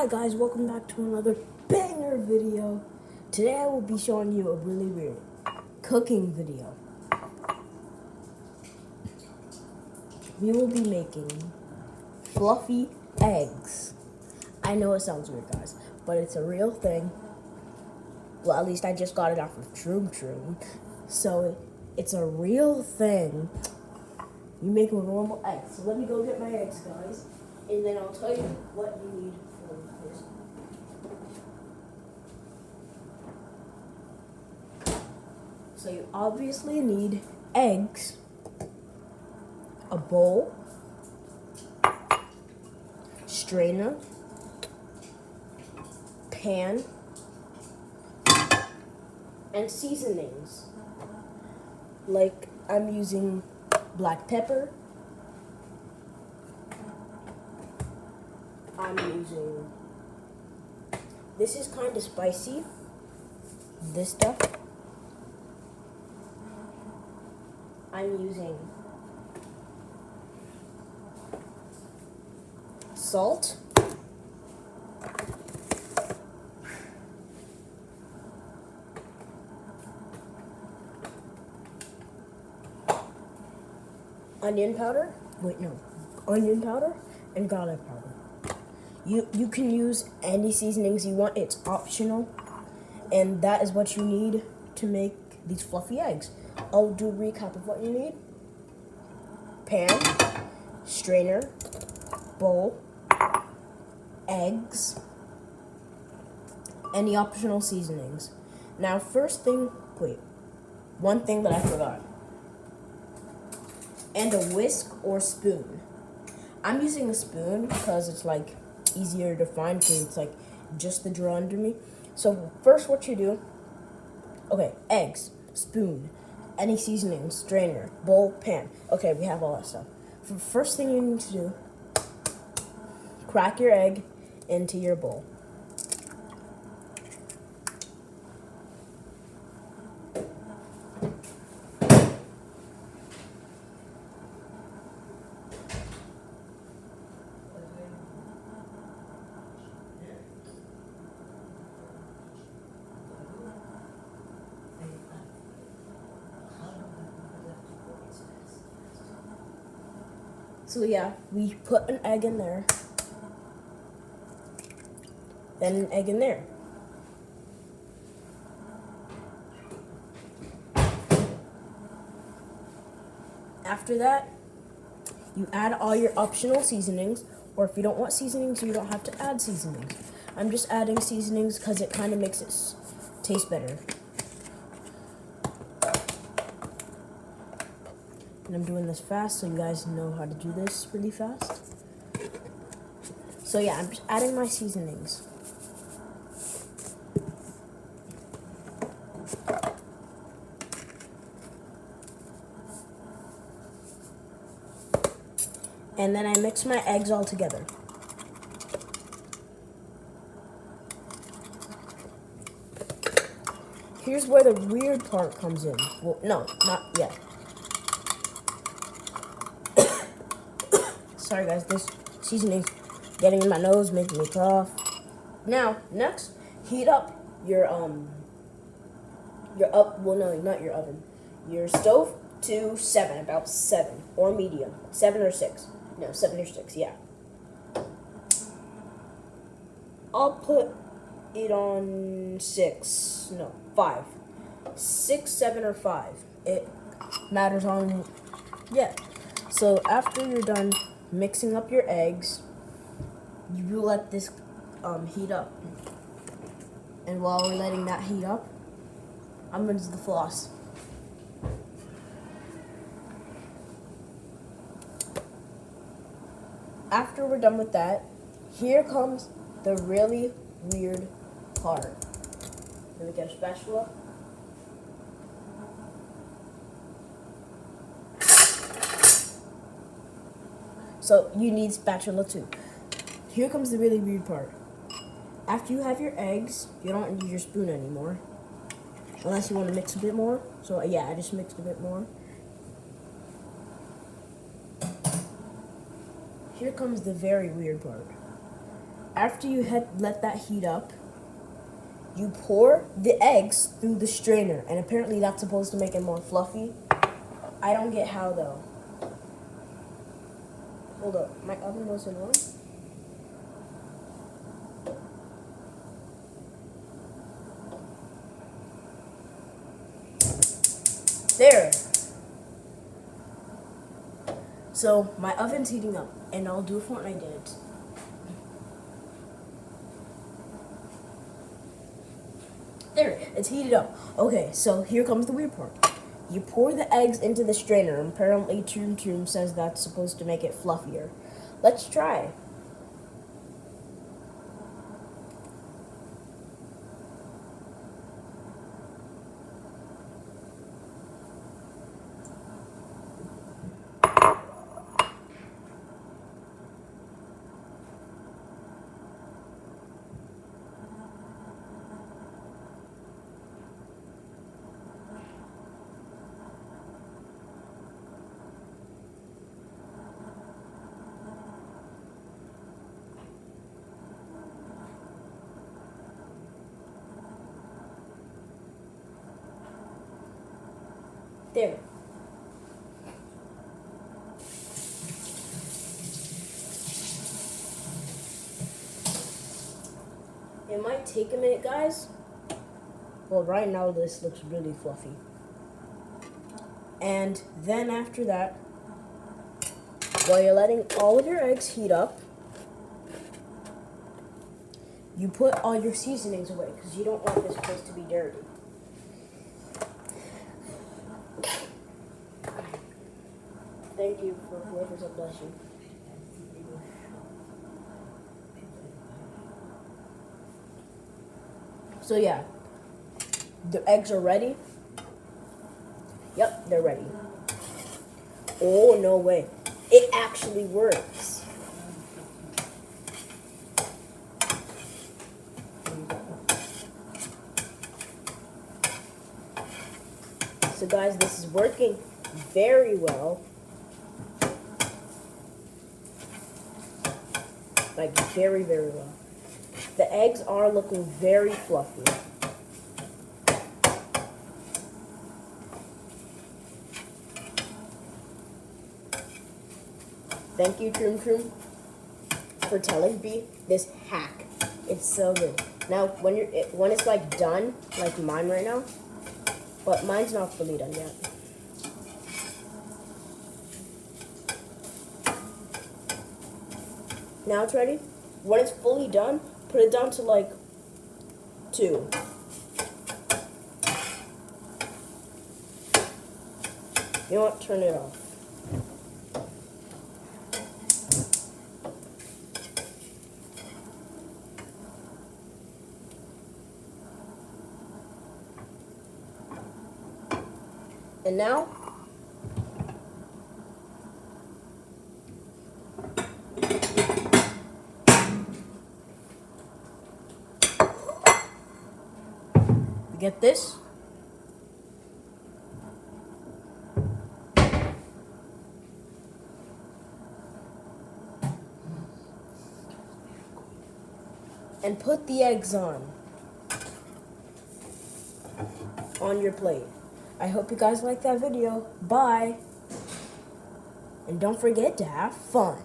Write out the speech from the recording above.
Hi guys, welcome back to another banger video. Today I will be showing you a really weird cooking video. We will be making fluffy eggs. I know it sounds weird guys, but it's a real thing. Well, at least I just got it off of Troom. So it's a real thing. You make a normal egg. So let me go get my eggs guys, and then I'll tell you what you need. So you obviously need eggs, a bowl, strainer, pan, and seasonings. Like I'm using black pepper. This is kind of spicy, this stuff. I'm using salt, onion powder, and garlic powder. You can use any seasonings you want, it's optional, and that is what you need to make these fluffy eggs. I'll do a recap of what you need. Pan, strainer, bowl, eggs, and the optional seasonings. Now one thing that I forgot. And a whisk or spoon. I'm using a spoon because it's like easier to find because it's like just the drawer under me. So first what you do, okay, eggs, spoon, any seasoning, strainer, bowl, pan. Okay, we have all that stuff. First thing you need to do, crack your egg into your bowl. So yeah, we put an egg in there, then an egg in there. After that, you add all your optional seasonings, or if you don't want seasonings, you don't have to add seasonings. I'm just adding seasonings because it kind of makes it taste better. And I'm doing this fast so you guys know how to do this really fast. So yeah, I'm just adding my seasonings. And then I mix my eggs all together. Here's where the weird part comes in. Well, no, not yet. Sorry guys, this seasoning's getting in my nose, making me cough. Now, next, heat up your stove to 7, about 7, or medium, 7 or 6. No, 7 or 6, yeah. I'll put it on 6, no, 5. 6, 7, or 5. It matters on, yeah. So after you're done mixing up your eggs, you let this heat up. And while we're letting that heat up, I'm going to do the floss. After we're done with that, here comes the really weird part. Let me get a spatula. So you need spatula too. Here comes the really weird part. After you have your eggs, you don't need your spoon anymore. Unless you want to mix a bit more. So yeah, I just mixed a bit more. Here comes the very weird part. after you let that heat up, you pour the eggs through the strainer, and apparently that's supposed to make it more fluffy. I don't get how though. Hold up, my oven wasn't on. There. So my oven's heating up, and I'll do a Fortnite dance. There, it's heated up. Okay, so here comes the weird part. You pour the eggs into the strainer, and apparently Troom says that's supposed to make it fluffier. Let's try. There. It might take a minute, guys. Well, right now this looks really fluffy. And then after that, while you're letting all of your eggs heat up, you put all your seasonings away because you don't want this place to be dirty. Thank you for whoever's a blessing. So yeah, the eggs are ready. Yep, they're ready. Oh, no way. It actually works. So guys, this is working very well. Like very, very well. The eggs are looking very fluffy. Thank you, Troom, for telling me this hack. It's so good. Now, when it's like done, like mine right now, but mine's not fully done yet. Now it's ready. When it's fully done, put it down to like 2. You know what? Turn it off. And now, we get this. And put the eggs on your plate. I hope you guys like that video. Bye. And don't forget to have fun.